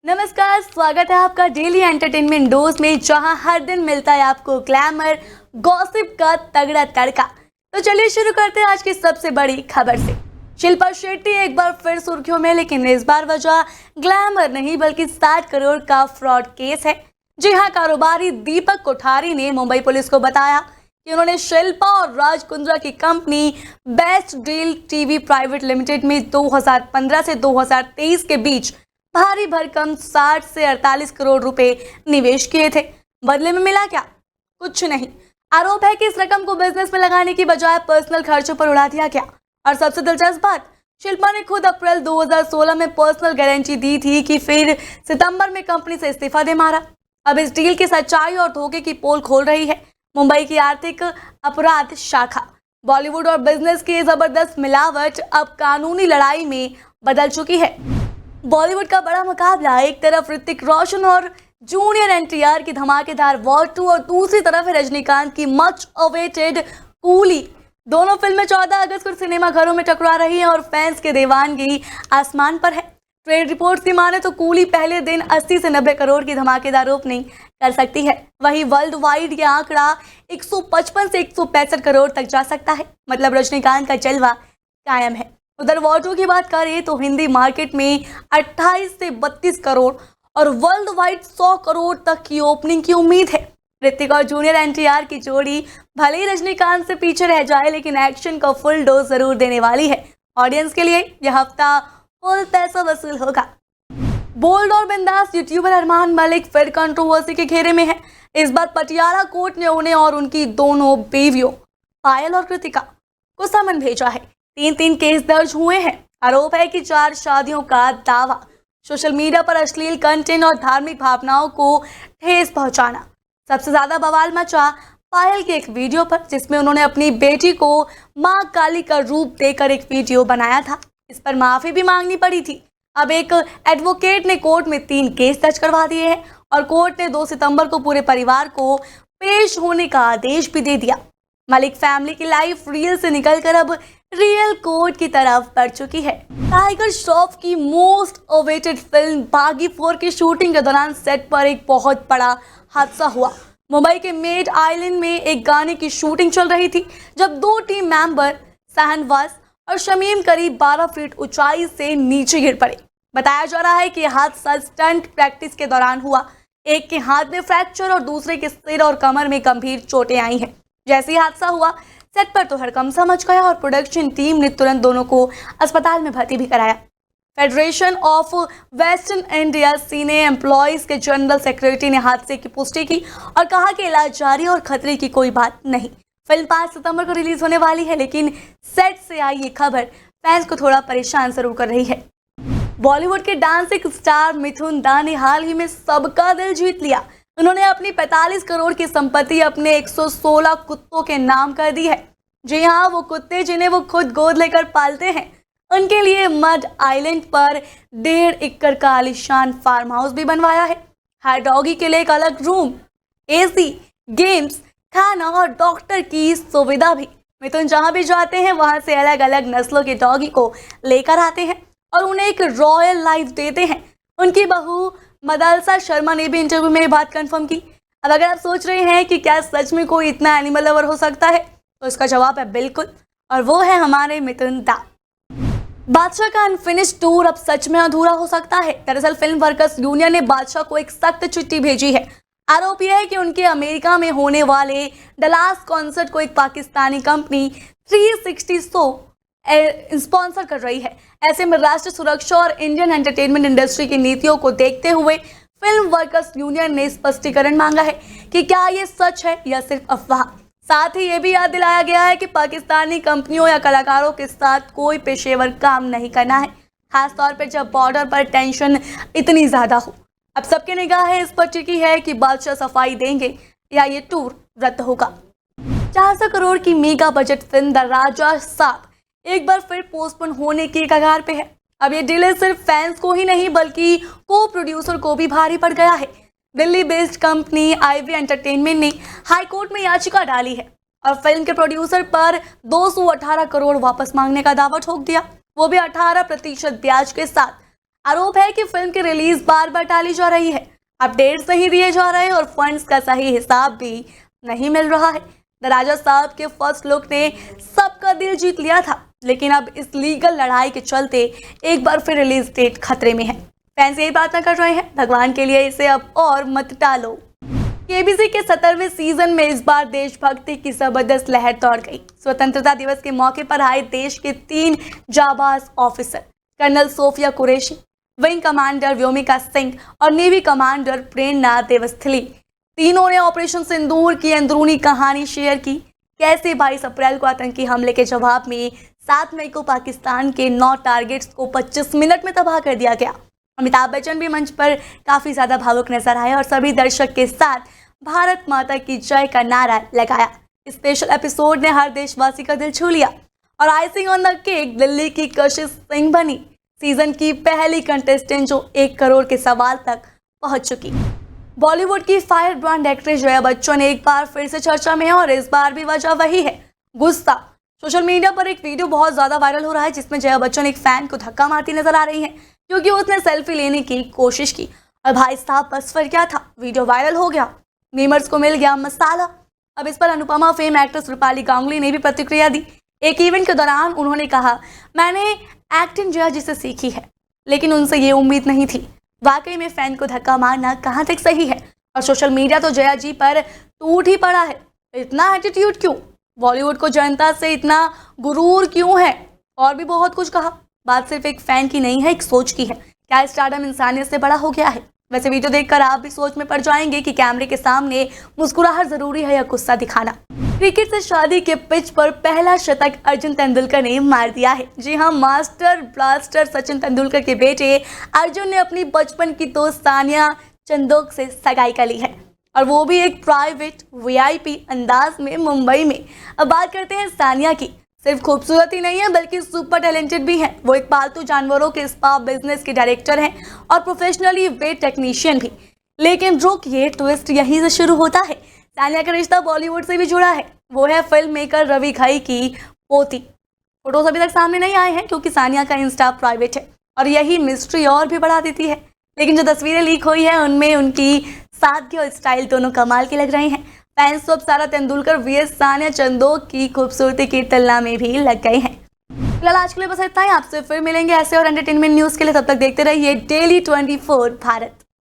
नमस्कार, स्वागत है आपका डेली एंटरटेनमेंट डोज में, जहां हर दिन मिलता है आपको ग्लैमर गॉसिप का तगड़ा तड़का। तो चलिए शुरू करते हैं आज की सबसे बड़ी खबर से। शिल्पा शेट्टी एक बार फिर सुर्खियों में, लेकिन इस बार वजह ग्लैमर नहीं बल्कि 60 करोड़ का फ्रॉड केस है। जी हाँ, कारोबारी दीपक कोठारी ने मुंबई पुलिस को बताया कि उन्होंने शिल्पा और राज कुंद्रा की company best deal TV private limited में 2015 से 2023 के बीच भारी भरकम 60 से 48 करोड़ रुपए निवेश किए थे। बदले में मिला क्या? कुछ नहीं। आरोप है कि इस रकम को बिजनेस में लगाने की बजाय पर्सनल खर्चों पर उड़ा दिया गया। और सबसे दिलचस्प बात, शिल्पा ने खुद अप्रैल 2016 में पर्सनल गारंटी दी थी कि फिर सितंबर में कंपनी से इस्तीफा दे मारा। अब इस डील की सच्चाई और धोखे की पोल खोल रही है मुंबई की आर्थिक अपराध शाखा। बॉलीवुड और बिजनेस की जबरदस्त मिलावट अब कानूनी लड़ाई में बदल चुकी है। बॉलीवुड का बड़ा मुकाबला, एक तरफ ऋतिक रोशन और जूनियर एनटीआर की धमाकेदार वॉर 2 और दूसरी तरफ है रजनीकांत की मच अवेटेड कूली। दोनों फिल्में 14 अगस्त को सिनेमाघरों में टकरा रही हैं और फैंस के दीवानगी आसमान पर है। ट्रेड रिपोर्ट्स की माने तो कूली पहले दिन 80 से 90 करोड़ की धमाकेदार ओपनिंग कर सकती है। वहीं वर्ल्ड वाइड ये आंकड़ा 155 से 165 करोड़ तक जा सकता है। मतलब रजनीकांत का जलवा कायम है। उधर वॉर 2 की बात करें तो हिंदी मार्केट में 28 से 32 करोड़ और वर्ल्ड वाइड 100 करोड़ तक की ओपनिंग की उम्मीद है। ऋतिक और जूनियर एनटीआर की जोड़ी भले ही रजनीकांत से पीछे रह जाए, लेकिन एक्शन का फुल डोज जरूर देने वाली है। ऑडियंस के लिए यह हफ्ता फुल पैसा वसूल होगा। बोल्ड और बिंदास यूट्यूबर अरमान मलिक फिर कंट्रोवर्सी के घेरे में है। इस बार पटियाला कोर्ट ने उन्हें और उनकी दोनों बेवियों पायल और कृतिका को समन भेजा है। 3 केस दर्ज हुए हैं। आरोप है कि 4 शादियों का दावा, सोशल मीडिया पर अश्लील कंटेंट और धार्मिक भावनाओं को ठेस पहुंचाना। सबसे ज्यादा बवाल मचा पायल की एक वीडियो पर, जिसमें उन्होंने अपनी बेटी को मां काली का रूप देकर एक वीडियो बनाया था। इस पर माफी भी मांगनी पड़ी थी। अब एक एडवोकेट ने कोर्ट में 3 केस दर्ज करवा दिए हैं और कोर्ट ने 2 सितंबर को पूरे परिवार को पेश होने का आदेश भी दे दिया। मलिक फैमिली की लाइफ रियल से निकलकर अब रियल कोर्ट की तरफ बढ़ चुकी है। टाइगर श्रॉफ की मोस्ट अवेटेड फिल्म बागी 4 की शूटिंग के दौरान सेट पर एक बहुत बड़ा हादसा हुआ। मुंबई के मेड आइलैंड में एक गाने की शूटिंग चल रही थी, जब 2 टीम मेंबर सहनवाज और शमीम करीब 12 फीट ऊंचाई से नीचे गिर पड़े। बताया जा रहा है कि यह हादसा स्टंट प्रैक्टिस के दौरान हुआ। एक के हाथ में फ्रैक्चर और दूसरे के सिर और कमर में गंभीर चोटें आई हैं। जैसे ही हादसा हुआ, सेट पर तो हड़कंप मच गया और प्रोडक्शन टीम ने तुरंत दोनों को अस्पताल में भर्ती भी कराया। फेडरेशन ऑफ वेस्टर्न इंडिया सीने एम्प्लॉयज के जनरल सेक्रेटरी ने हादसे की पुष्टि की और कहा कि इलाज जारी और खतरे की कोई बात नहीं। फिल्म 5 सितंबर को रिलीज होने वाली है, लेकिन सेट से आई ये खबर फैंस को थोड़ा परेशान जरूर कर रही है। बॉलीवुड के डांसिंग स्टार मिथुन दा ने हाल ही में सबका दिल जीत लिया। उन्होंने अपनी 45 करोड़ की संपत्ति अपने 116 कुत्तों के नाम कर दी है। जी हाँ, वो कुत्ते जिन्हें वो खुद गोद लेकर पालते हैं। उनके लिए मड आइलैंड पर 1.5 एकड़ का आलीशान फार्म हाउस भी बनवाया है। हर डॉगी के लिए एक अलग रूम, एसी, गेम्स, खाना और डॉक्टर की सुविधा भी। मिथुन जहाँ भी जाते हैं वहाँ से अलग अलग नस्लों के डॉगी को लेकर आते हैं और उन्हें एक रॉयल लाइफ देते हैं। उनकी बहू मदालसा शर्मा ने भी इंटरव्यू में ये बात कंफर्म की। अब अगर आप सोच रहे हैं कि क्या सच में कोई इतना एनिमल लवर हो सकता है, तो इसका जवाब है बिल्कुल, और वो है हमारे मिथुन दा। बादशाह का अनफिनिश्ड टूर अब सच में अधूरा हो सकता है। दरअसल फिल्म वर्कर्स यूनियन ने बादशाह को एक सख्त चिट्ठी भेजी है। आरोप यह है कि उनके अमेरिका में होने वाले डलास कॉन्सर्ट को एक पाकिस्तानी कंपनी 360 शो स्पॉन्सर कर रही है। ऐसे में राष्ट्रीय सुरक्षा और इंडियन एंटरटेनमेंट इंडस्ट्री की नीतियों को देखते हुए फिल्म वर्कर्स यूनियन ने स्पष्टीकरण मांगा है कि क्या ये सच है या सिर्फ अफवाह। साथ ही ये भी याद दिलाया गया है कि पाकिस्तानी कंपनियों या कलाकारों के साथ कोई पेशेवर काम नहीं करना है, खासतौर पर जब बॉर्डर पर टेंशन इतनी ज्यादा हो। अब सबकी निगाहें इस पर टिकी है कि बादशाह सफाई देंगे या ये टूर रद्द होगा। 400 करोड़ की मेगा बजट फिल्म द राजा साहब एक बार फिर पोस्टपोन होने की कगार पे है। अब ये डिले सिर्फ फैंस को ही नहीं बल्कि को प्रोड्यूसर को भी भारी पड़ गया है। Delhi based company Ivy entertainment ने हाई कोर्ट में याचिका डाली है और फिल्म के प्रोड्यूसर पर 218 करोड़ वापस मांगने का दावा ठोक दिया, वो भी 18% ब्याज के साथ। आरोप है कि फिल्म की रिलीज बार बार टाली जा रही है, अपडेट्स नहीं दिए जा रहे और फंड्स का सही हिसाब भी नहीं मिल रहा है। द राजा साहब के फर्स्ट लुक ने सबका दिल जीत लिया था, लेकिन अब इस लीगल लड़ाई के चलते एक बार फिर रिलीज डेट खतरे में है। फैंस यही प्रार्थना कर रहे हैं, भगवान के लिए इसे अब और मत टालो। केबीसी के 17वें सीजन में इस बार देशभक्ति की जबरदस्त लहर दौड़ गई। स्वतंत्रता दिवस के मौके पर आए देश के 3 जाबाज officer colonel Sofiya Qureshi, wing commander Vyomika Singh और नेवी कमांडर प्रेरणा देवस्थली, तीनों ने ऑपरेशन सिंदूर की अंदरूनी कहानी शेयर की। कैसे 22 अप्रैल को आतंकी हमले के जवाब में 7 मई को पाकिस्तान के 9 टारगेट्स को 25 मिनट में तबाह कर दिया गया। अमिताभ बच्चन भी मंच पर काफी ज्यादा भावुक नजर आए और सभी दर्शक के साथ भारत माता की जय का नारा लगाया। स्पेशल एपिसोड ने हर देशवासी का दिल छू लिया और icing on the cake Delhi की कशिश सिंह बनी सीजन की पहली कंटेस्टेंट जो 1 करोड़ के सवाल तक पहुंच चुकी। बॉलीवुड की fire brand actress Jaya Bachchan एक बार फिर से चर्चा में है और इस बार भी वजह वही है, गुस्सा। सोशल मीडिया पर एक वीडियो बहुत ज्यादा वायरल हो रहा है जिसमें जया बच्चन एक फैन को धक्का मारती नजर आ रही है क्योंकि उसने सेल्फी लेने की कोशिश की और भाई साहब बस फिर क्या था, वीडियो वायरल हो गया, मीमर्स को मिल गया मसाला। अब इस पर अनुपमा फेम एक्ट्रेस रूपाली गांगुली ने भी प्रतिक्रिया दी। एक इवेंट के दौरान उन्होंने कहा, मैंने एक्टिंग जया जी से सीखी है, लेकिन उनसे ये उम्मीद नहीं थी। वाकई में फैन को धक्का मारना कहाँ तक सही है और सोशल मीडिया तो जया जी पर टूट ही पड़ा है। इतना एटीट्यूड क्यों? बॉलीवुड को जनता से इतना गुरूर क्यों है? और भी बहुत कुछ कहा। बात सिर्फ एक फैन की नहीं है, एक सोच की है। क्या स्टारडम इंसानियत से बड़ा हो गया है? वैसे वीडियो देखकर आप भी सोच में पड़ जाएंगे कि कैमरे के सामने मुस्कुराहट जरूरी है या गुस्सा दिखाना। क्रिकेट से शादी के पिच पर पहला शतक अर्जुन तेंदुलकर ने मार दिया है। जी हाँ, मास्टर ब्लास्टर सचिन तेंदुलकर के बेटे अर्जुन ने अपनी बचपन की दोस्त सानिया चंदोक से सगाई कर ली है और वो भी एक प्राइवेट वीआईपी अंदाज में मुंबई में। अब बात करते हैं सानिया की। सिर्फ खूबसूरत ही नहीं है बल्कि सुपर टैलेंटेड भी है। वो एक पालतू जानवरों के स्पा बिजनेस के डायरेक्टर हैं और प्रोफेशनली वेट टेक्नीशियन भी। लेकिन रुकिए, ट्विस्ट यहीं से शुरू होता है। सानिया का रिश्ता बॉलीवुड से भी जुड़ा है। वो है फिल्म मेकर रवि घई की पोती। फोटोज अभी तक सामने नहीं आए हैं क्योंकि सानिया का इंस्टा प्राइवेट है और यही मिस्ट्री और भी बढ़ा देती है। लेकिन जो तस्वीरें लीक हुई है उनमें उनकी सादगी और स्टाइल दोनों कमाल की लग रही हैं। फैंस तो अब सारा तेंदुलकर वीएस सानिया चंदोक की खूबसूरती की तुलना में भी लग गए हैं। फिलहाल आज के लिए बस इतना ही। आपसे फिर मिलेंगे ऐसे और एंटरटेनमेंट न्यूज के लिए। तब तक देखते रहिए डेली 24 भारत।